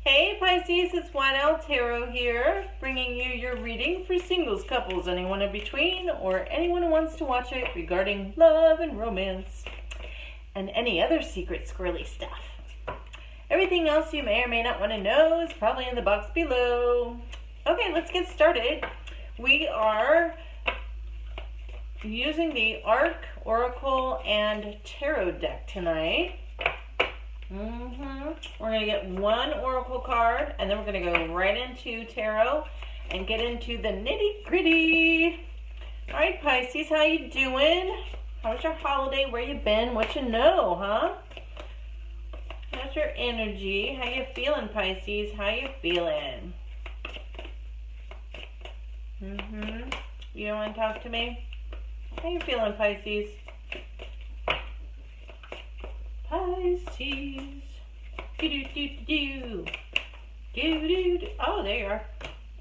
Hey Pisces, it's WhiteOwl Tarot here, bringing you your reading for singles, couples, anyone in between, or anyone who wants to watch it regarding love and romance, and any other secret squirrely stuff. Everything else you may or may not want to know is probably in the box below. Okay, let's get started. We are using the Arc, Oracle, and Tarot deck tonight. We're going to get one Oracle card, and then we're going to go right into Tarot and get into the nitty-gritty. All right, Pisces, how you doing? How was your holiday? Where you been? What you know, huh? How's your energy? How you feeling, Pisces? How you feeling? You don't want to talk to me? How you feeling, Pisces? Pisces. Do-do-do-do-do. Do-do-do. Oh, there you are.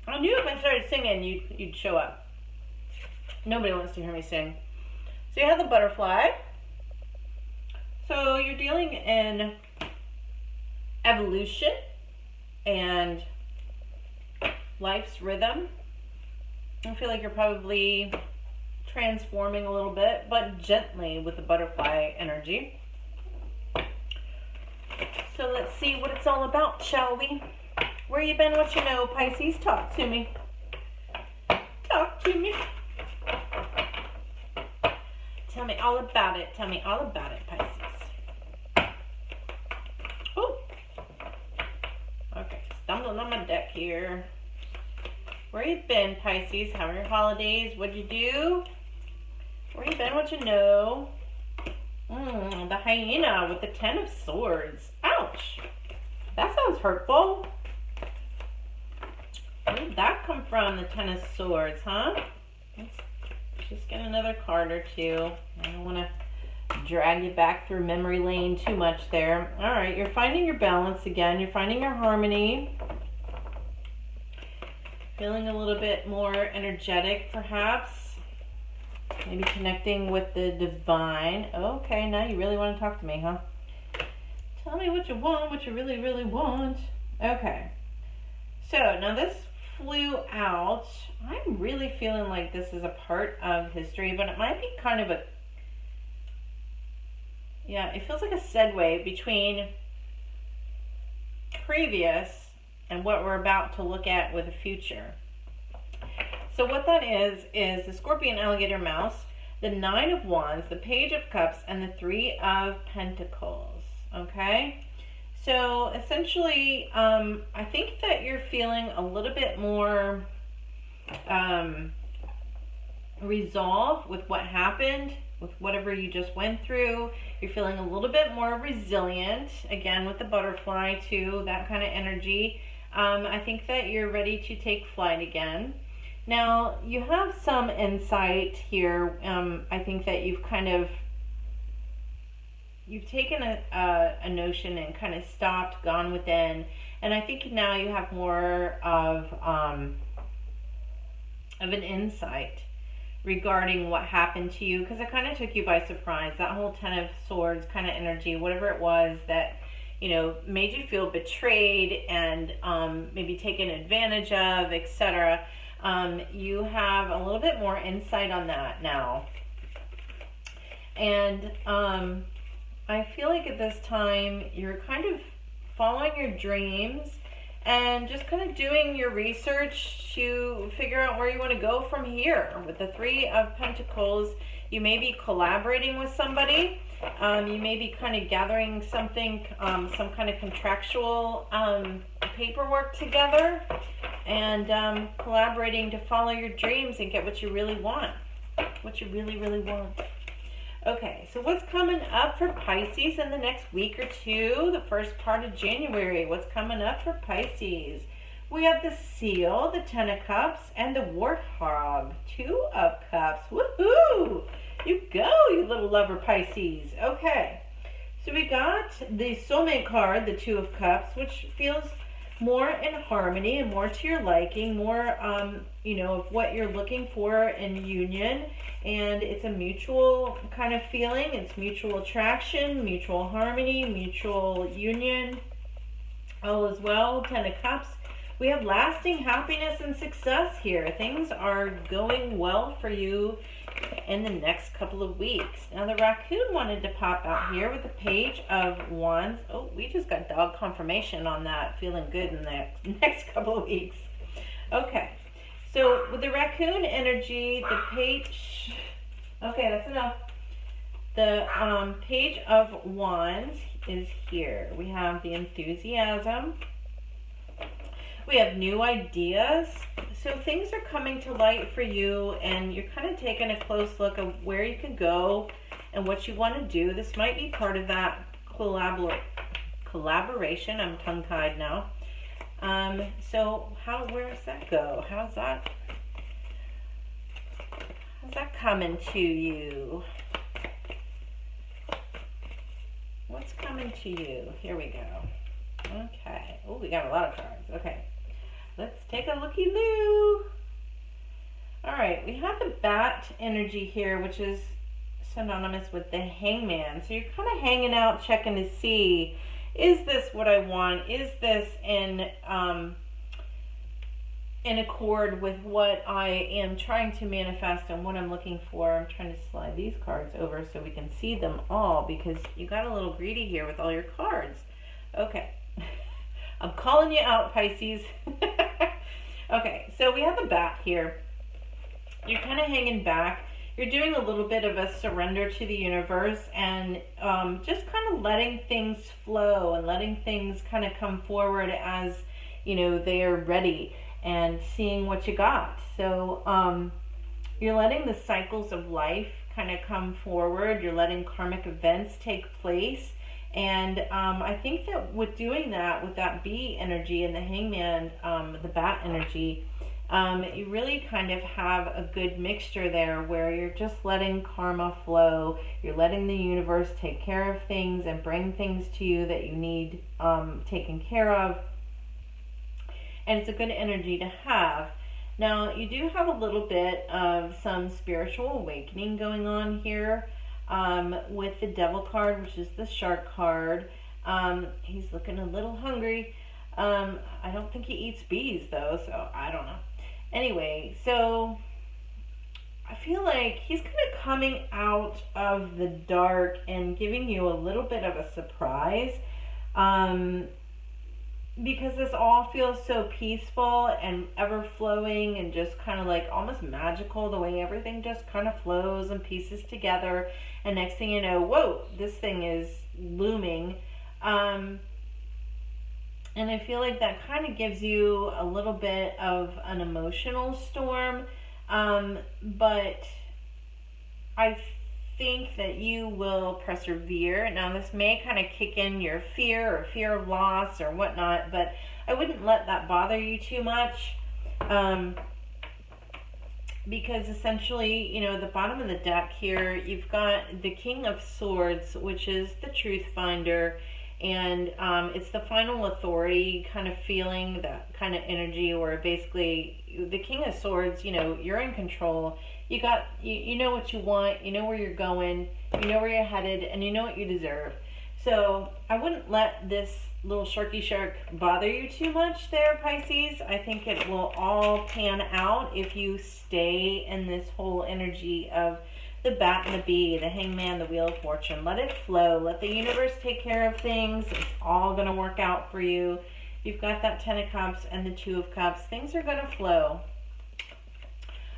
I knew if I started singing, you'd show up. Nobody wants to hear me sing. So you have the butterfly. So you're dealing in evolution and life's rhythm. I feel like you're probably transforming a little bit, but gently with the butterfly energy. So let's see what it's all about, shall we? Where you been? What you know, Pisces? Talk to me. Talk to me. Tell me all about it. Tell me all about it, Pisces. Oh. Okay, stumbling on my deck here. Where you been, Pisces? How are your holidays? What'd you do? Where you been? What you know? The hyena with the 10 of swords. Ouch. That sounds hurtful. Where did that come from, the 10 of swords, huh? Let's just get another card or two. I don't want to drag you back through memory lane too much there. All right, you're finding your balance again. You're finding your harmony. Feeling a little bit more energetic, perhaps. Maybe connecting with the divine. Okay, now you really want to talk to me, huh? Tell me what you want, what you really, really want. Okay. So, now this flew out. I'm really feeling like this is a part of history, but it might be kind of a... Yeah, it feels like a segue between previous and what we're about to look at with the future. So what that is the Scorpion, Alligator, Mouse, the 9 of Wands, the Page of Cups, and the 3 of Pentacles, okay? So essentially, I think that you're feeling a little bit more resolve with what happened, with whatever you just went through. You're feeling a little bit more resilient, again, with the butterfly too, that kind of energy. I think that you're ready to take flight again. Now, you have some insight here. I think that you've taken a notion and kind of stopped, gone within, and I think now you have more of an insight regarding what happened to you, because it kind of took you by surprise. That whole 10 of Swords kind of energy, whatever it was that, you know, made you feel betrayed and maybe taken advantage of, etc. You have a little bit more insight on that now. And I feel like at this time you're kind of following your dreams and just kind of doing your research to figure out where you want to go from here. With the 3 of Pentacles, you may be collaborating with somebody. You may be kind of gathering something, some kind of contractual paperwork together, and collaborating to follow your dreams and get what you really want. What you really, really want. Okay, so what's coming up for Pisces in the next week or two? The first part of January. What's coming up for Pisces? We have the Seal, the 10 of Cups, and the Warthog, 2 of Cups. Woohoo! You go, you little lover Pisces. Okay, so we got the Soulmate card, the 2 of Cups, which feels more in harmony and more to your liking, more, you know, of what you're looking for in union. And it's a mutual kind of feeling. It's mutual attraction, mutual harmony, mutual union. All is well, Ten of Cups. We have lasting happiness and success here. Things are going well for you in the next couple of weeks. Now the raccoon wanted to pop out here with the Page of Wands. Oh, we just got dog confirmation on that. Feeling good in the next couple of weeks. Okay, so with the raccoon energy, the page... Okay, that's enough. The Page of Wands is here. We have the enthusiasm. We have new ideas. So things are coming to light for you, and you're kind of taking a close look at where you can go and what you want to do. This might be part of that collaboration. I'm tongue-tied now. So where does that go? How's that coming to you? What's coming to you? Here we go. Okay. Oh, we got a lot of cards. Okay. Let's take a looky-loo. All right. We have the Bat energy here, which is synonymous with the Hangman. So you're kind of hanging out, checking to see, is this what I want? Is this in accord with what I am trying to manifest and what I'm looking for? I'm trying to slide these cards over so we can see them all, because you got a little greedy here with all your cards. Okay. I'm calling you out, Pisces. Okay, so we have the Bat here. You're kind of hanging back. You're doing a little bit of a surrender to the universe, and just kind of letting things flow and letting things kind of come forward as, you know, they are ready, and seeing what you got. So you're letting the cycles of life kind of come forward. You're letting karmic events take place. And I think that with doing that, with that Bee energy and the Hangman, the Bat energy, you really kind of have a good mixture there where you're just letting karma flow. You're letting the universe take care of things and bring things to you that you need taken care of. And it's a good energy to have. Now, you do have a little bit of some spiritual awakening going on here. With the Devil card, which is the Shark card. He's looking a little hungry. I don't think he eats bees though, so I don't know. Anyway, so I feel like he's kind of coming out of the dark and giving you a little bit of a surprise. Because this all feels so peaceful and ever-flowing and just kind of like almost magical, the way everything just kind of flows and pieces together. And next thing you know, whoa, this thing is looming. And I feel like that kind of gives you a little bit of an emotional storm. But I think that you will persevere. Now, this may kind of kick in your fear or fear of loss or whatnot, but I wouldn't let that bother you too much. Because essentially, you know, the bottom of the deck here, you've got the King of Swords, which is the truth finder, and it's the final authority kind of feeling, that kind of energy where basically the King of Swords, you know, you're in control. You know what you want, you know where you're going, you know where you're headed, and you know what you deserve. So I wouldn't let this little sharky shark bother you too much there, Pisces. I think it will all pan out if you stay in this whole energy of the Bat and the Bee, the Hangman, the Wheel of Fortune. Let it flow. Let the universe take care of things. It's all going to work out for you. You've got that Ten of Cups and the Two of Cups. Things are going to flow.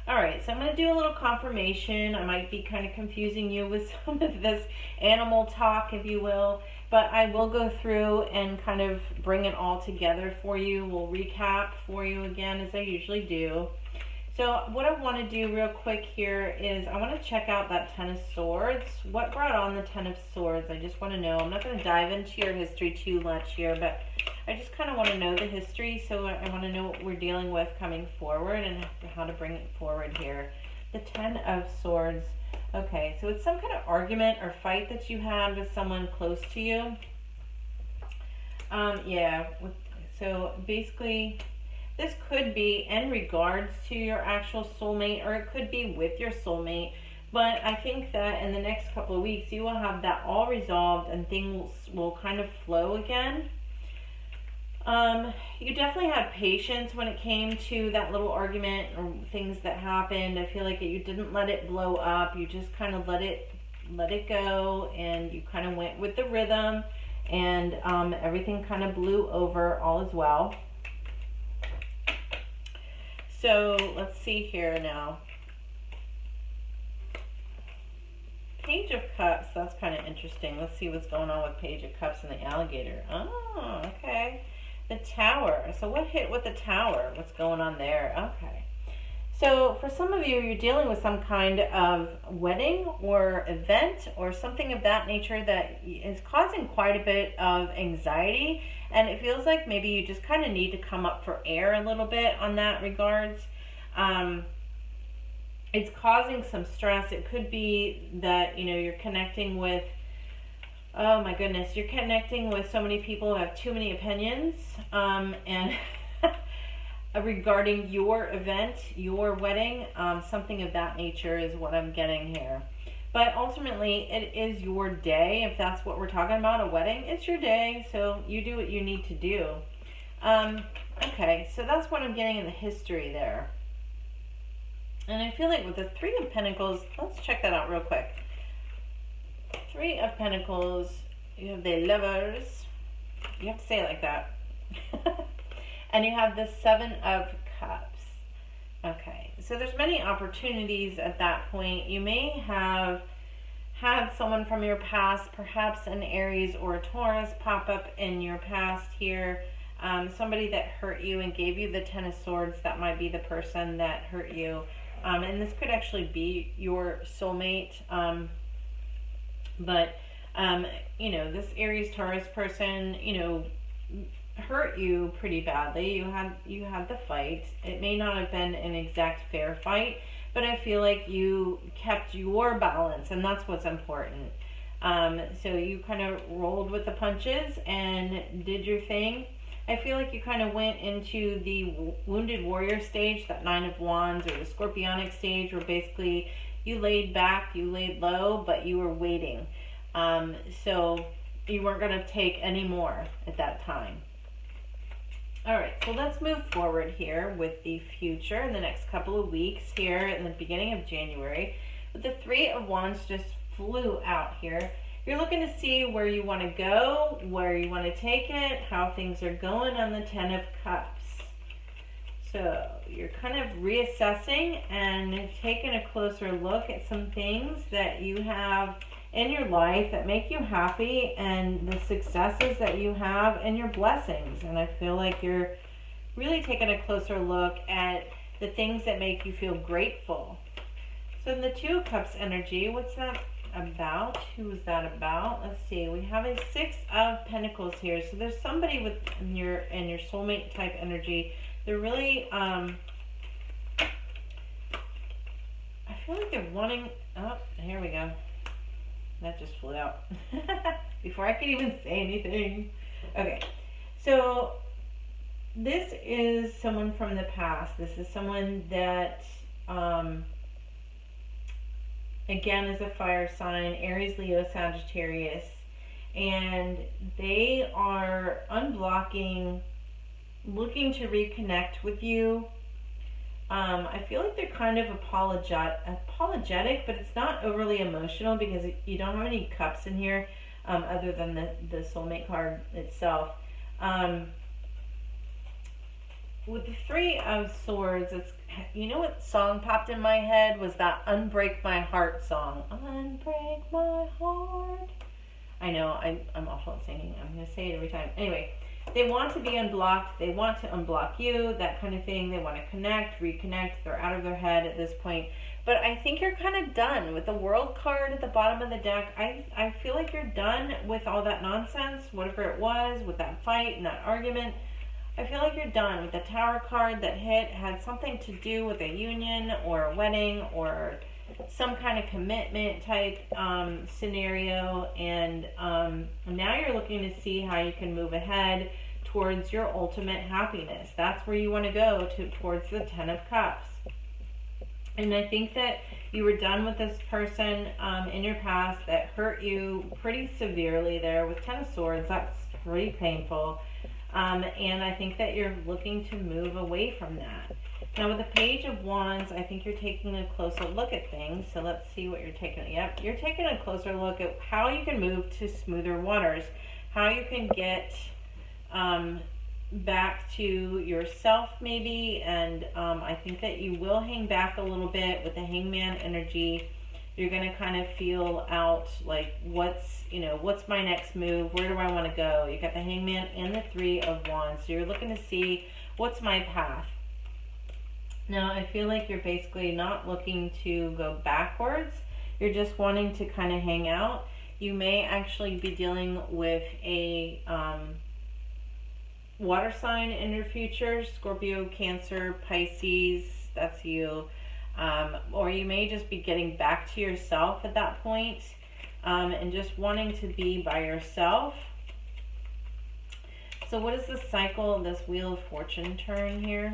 All right, so I'm going to do a little confirmation. I might be kind of confusing you with some of this animal talk, if you will, but I will go through and kind of bring it all together for you. We'll recap for you again, as I usually do. So what I want to do real quick here is I want to check out that Ten of Swords. What brought on the Ten of Swords? I just want to know. I'm not going to dive into your history too much here, but I just kind of want to know the history, so I want to know what we're dealing with coming forward and how to bring it forward here. The Ten of Swords. Okay, so it's some kind of argument or fight that you had with someone close to you. So basically, this could be in regards to your actual soulmate, or it could be with your soulmate. But I think that in the next couple of weeks, you will have that all resolved and things will kind of flow again. You definitely had patience when it came to that little argument or things that happened. I feel like you didn't let it blow up. You just kind of let it go, and you kind of went with the rhythm, and everything kind of blew over all as well. So let's see here now. Page of Cups, that's kind of interesting. Let's see what's going on with Page of Cups and the alligator. Oh, okay. The Tower. So what hit with the Tower? What's going on there? Okay. So for some of you, you're dealing with some kind of wedding or event or something of that nature that is causing quite a bit of anxiety. And it feels like maybe you just kind of need to come up for air a little bit on that regards. It's causing some stress. It could be that, you're connecting with, oh my goodness, you're connecting with so many people who have too many opinions, and regarding your event, your wedding, something of that nature is what I'm getting here. But ultimately, it is your day. If that's what we're talking about, a wedding, it's your day, so you do what you need to do. Okay, so that's what I'm getting in the history there. And I feel like with the Three of Pentacles, let's check that out real quick. Three of Pentacles, you have the Lovers. You have to say it like that. And you have the Seven of Cups. Okay, so there's many opportunities at that point. You may have had someone from your past, perhaps an Aries or a Taurus, pop up in your past here. Somebody that hurt you and gave you the Ten of Swords, that might be the person that hurt you. And this could actually be your soulmate. But this Aries Taurus person, hurt you pretty badly. You had the fight. It may not have been an exact fair fight, but I feel like you kept your balance, and that's what's important. So you kind of rolled with the punches and did your thing. I feel like you kind of went into the Wounded Warrior stage, that Nine of Wands, or the Scorpionic stage, where basically you laid back, you laid low, but you were waiting. So you weren't going to take any more at that time. All right, so let's move forward here with the future in the next couple of weeks here in the beginning of January. But the Three of Wands just flew out here. You're looking to see where you want to go, where you want to take it, how things are going on the Ten of Cups. So you're kind of reassessing and taking a closer look at some things that you have in your life that make you happy, and the successes that you have and your blessings. And I feel like you're really taking a closer look at the things that make you feel grateful. So in the Two of Cups energy, what's that about? Who is that about? Let's see. We have a Six of Pentacles here. So there's somebody with in your soulmate type energy. They're really I feel like they're wanting, oh, here we go. That just flew out before I could even say anything. Okay. So this is someone from the past. This is someone that again, is a fire sign, Aries, Leo, Sagittarius, and they are unblocking, looking to reconnect with you. I feel like they're kind of apologetic, but it's not overly emotional because you don't have any cups in here other than the soulmate card itself. With the Three of Swords, it's, what song popped in my head was that Unbreak My Heart song. Unbreak my heart. I know, I'm awful at singing. I'm going to say it every time. Anyway, they want to be unblocked. They want to unblock you, that kind of thing. They want to connect, reconnect. They're out of their head at this point. But I think you're kind of done. With the World card at the bottom of the deck, I feel like you're done with all that nonsense, whatever it was, with that fight and that argument. I feel like you're done. With the Tower card that hit, had something to do with a union or a wedding or some kind of commitment type scenario, and now you're looking to see how you can move ahead towards your ultimate happiness. That's where you want to go towards the Ten of Cups. And I think that you were done with this person in your past that hurt you pretty severely there with Ten of Swords. That's pretty painful. And I think that you're looking to move away from that. Now with the Page of Wands, I think you're taking a closer look at things. So let's see what you're taking. Yep, you're taking a closer look at how you can move to smoother waters, how you can get back to yourself maybe. And I think that you will hang back a little bit with the Hangman energy. You're going to kind of feel out like what's my next move? Where do I want to go? You got the Hangman and the Three of Wands. So you're looking to see what's my path. Now, I feel like you're basically not looking to go backwards. You're just wanting to kind of hang out. You may actually be dealing with a water sign in your future. Scorpio, Cancer, Pisces, that's you. Or you may just be getting back to yourself at that point, and just wanting to be by yourself. So what is the cycle of this Wheel of Fortune turn here?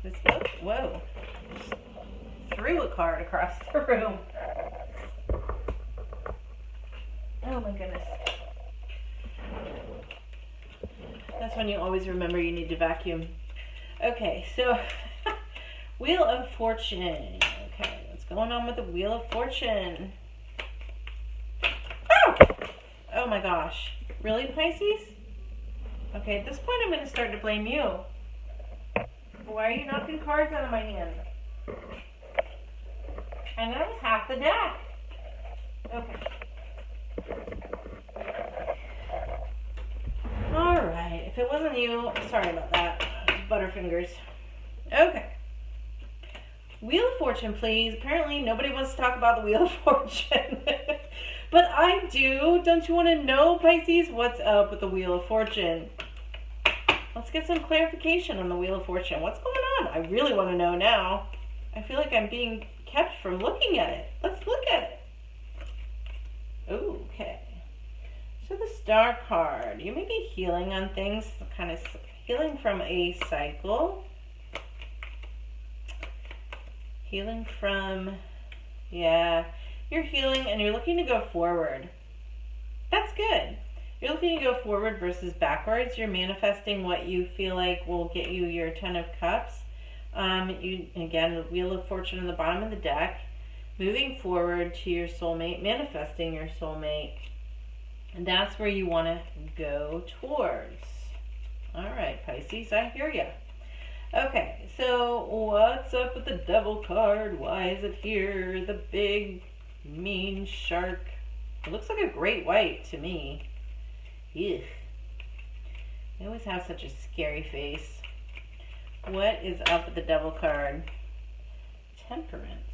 This, whoa, threw a card across the room. Oh my goodness. That's when you always remember you need to vacuum. Okay, so Wheel of Fortune. Okay, what's going on with the Wheel of Fortune? Oh! Oh my gosh. Really, Pisces? Okay, at this point I'm going to start to blame you. Why are you knocking cards out of my hand? And that was half the deck. Okay. Alright, if it wasn't you, sorry about that. Butterfingers. Okay. Wheel of Fortune, please. Apparently nobody wants to talk about the Wheel of Fortune. But I do. Don't you want to know, Pisces? What's up with the Wheel of Fortune? Let's get some clarification on the Wheel of Fortune. What's going on? I really want to know now. I feel like I'm being kept from looking at it. Let's look at it. Okay. So the Star card. You may be healing on things, kind of healing from a cycle. Healing from, yeah, you're healing and you're looking to go forward. That's good. You're looking to go forward versus backwards. You're manifesting what you feel like will get you your 10 of Cups. Again, the Wheel of Fortune on the bottom of the deck. Moving forward to your soulmate, manifesting your soulmate. And that's where you want to go towards. All right, Pisces, I hear you. Okay, so what's up with the Devil card? Why is it here? The big, mean shark. It looks like a great white to me. Ugh. They always have such a scary face. What is up with the Devil card? Temperance.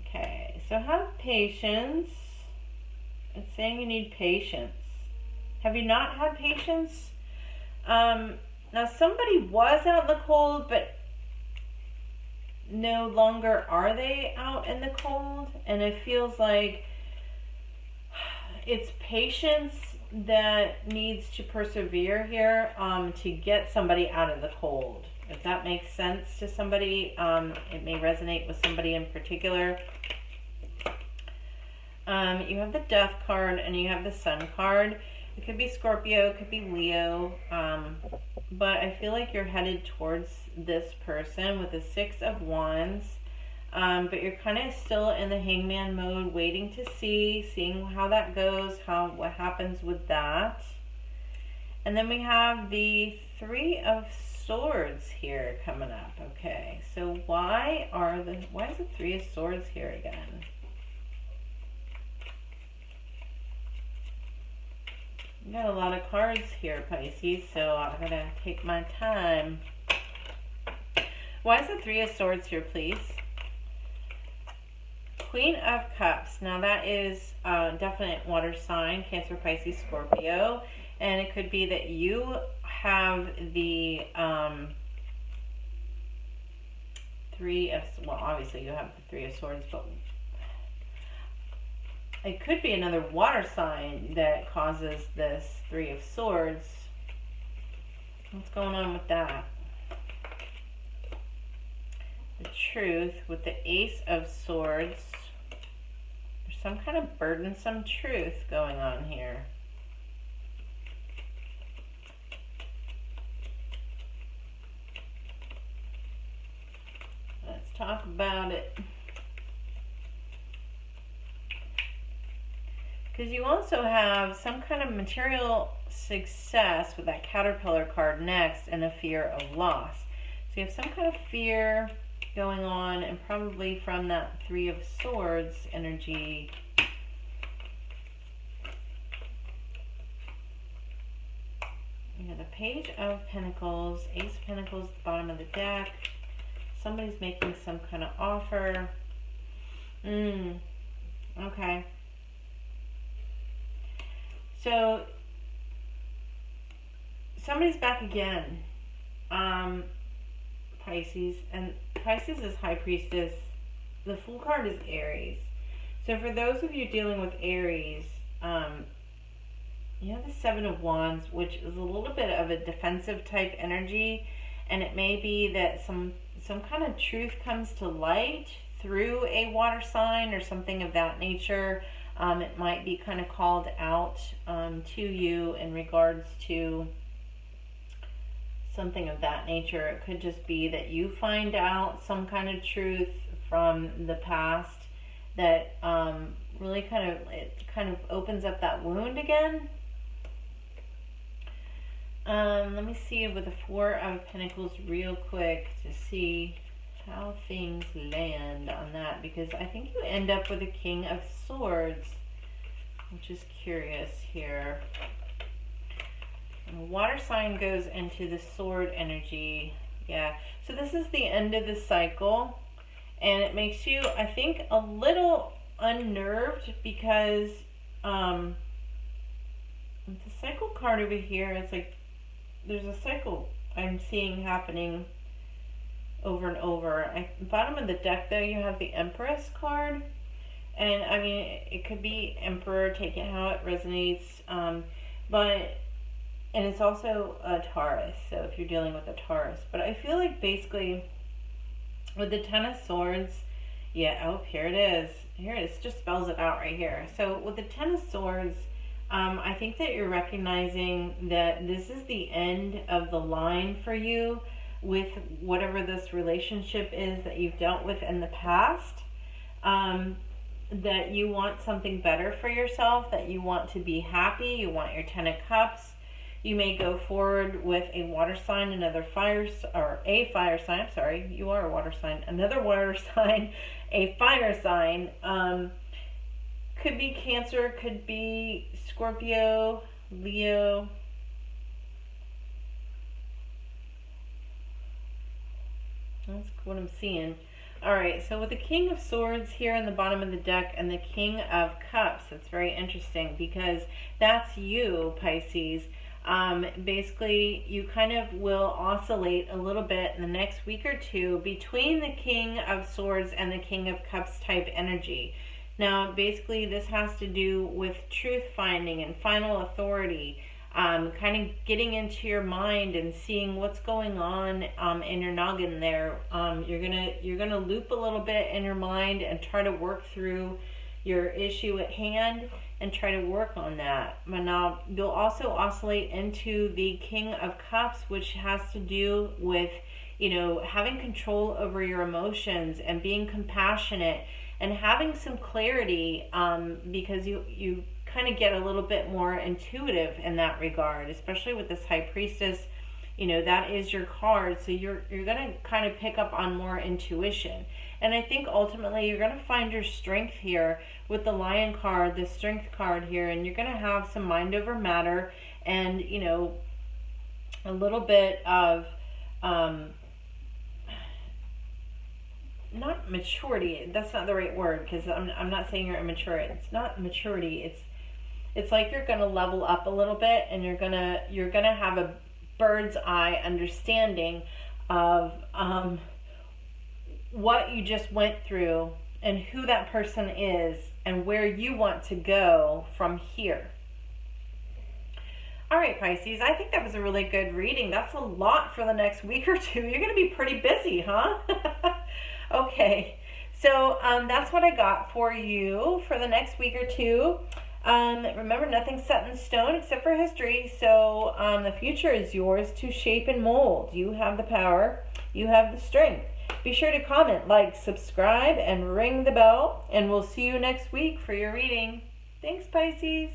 Okay, so have patience. It's saying you need patience. Have you not had patience? Now somebody was out in the cold, but no longer are they out in the cold. And it feels like it's patience that needs to persevere here to get somebody out of the cold. If that makes sense to somebody, it may resonate with somebody in particular. You have the Death card and you have the Sun card. It could be Scorpio, it could be Leo, but I feel like you're headed towards this person with the Six of Wands, but you're kind of still in the Hangman mode, waiting to seeing how that goes, what happens with that. And then we have the Three of Swords here coming up. Okay, so why is the Three of Swords here again? You got a lot of cards here, Pisces, so I'm going to take my time. Why is the Three of Swords here, please? Queen of Cups. Now that is definite water sign, Cancer, Pisces, Scorpio. And it could be that you have the obviously you have the Three of Swords, but it could be another water sign that causes this Three of Swords. What's going on with that? the truth with the Ace of Swords. There's some kind of burdensome truth going on here. Let's talk about it. Because you also have some kind of material success with that Caterpillar card next, and a fear of loss. So you have some kind of fear going on, and probably from that Three of Swords energy. You have the Page of Pentacles, Ace of Pentacles at the bottom of the deck. Somebody's making some kind of offer. Okay. So somebody's back again, Pisces, and Pisces is High Priestess. The Fool card is Aries. So for those of you dealing with Aries, you have the Seven of Wands, which is a little bit of a defensive type energy, and it may be that some kind of truth comes to light through a water sign or something of that nature. It might be kind of called out to you in regards to something of that nature. It could just be that you find out some kind of truth from the past that really kind of opens up that wound again. Let me see with the Four of Pentacles real quick to see how things land on that, because I think you end up with a King of Swords, which is curious here. And the water sign goes into the sword energy. Yeah, so this is the end of the cycle, and it makes you, I think, a little unnerved because the cycle card over here, it's like there's a cycle I'm seeing happening over and over. Bottom of the deck though, you have the Empress card, and I mean, it could be Emperor, take it how it resonates, and it's also a Taurus, so if you're dealing with a Taurus. But I feel like basically with the Ten of Swords, here it is. Here it is, just spells it out right here. So with the Ten of Swords, I think that you're recognizing that this is the end of the line for you with whatever this relationship is that you've dealt with in the past, that you want something better for yourself, that you want to be happy, you want your Ten of Cups. You may go forward with a water sign, another fire, or a fire sign, I'm sorry, you are a water sign, another water sign, a fire sign. Could be Cancer, could be Scorpio, Leo. That's what I'm seeing. Alright, so with the King of Swords here in the bottom of the deck and the King of Cups, that's very interesting because that's you, Pisces. Basically, you kind of will oscillate a little bit in the next week or two between the King of Swords and the King of Cups type energy. Now, basically, this has to do with truth finding and final authority, kind of getting into your mind and seeing what's going on in your noggin there. You're gonna loop a little bit in your mind and try to work through your issue at hand and try to work on that. But now you'll also oscillate into the King of Cups, which has to do with, having control over your emotions and being compassionate and having some clarity, because you kind of get a little bit more intuitive in that regard, especially with this High Priestess. That is your card, so you're going to kind of pick up on more intuition. And I think ultimately you're going to find your strength here with the Lion card, the Strength card here, and you're going to have some mind over matter and, a little bit of, not maturity, that's not the right word, because I'm not saying you're immature. It's not maturity, it's like you're going to level up a little bit, and you're going to have a bird's eye understanding of what you just went through and who that person is and where you want to go from here. All right, Pisces, I think that was a really good reading. That's a lot for the next week or two. You're going to be pretty busy, huh? Okay, so that's what I got for you for the next week or two. Remember, nothing's set in stone except for history, so the future is yours to shape and mold. You have the power, you have the strength. Be sure to comment, like, subscribe, and ring the bell, and we'll see you next week for your reading. Thanks, Pisces.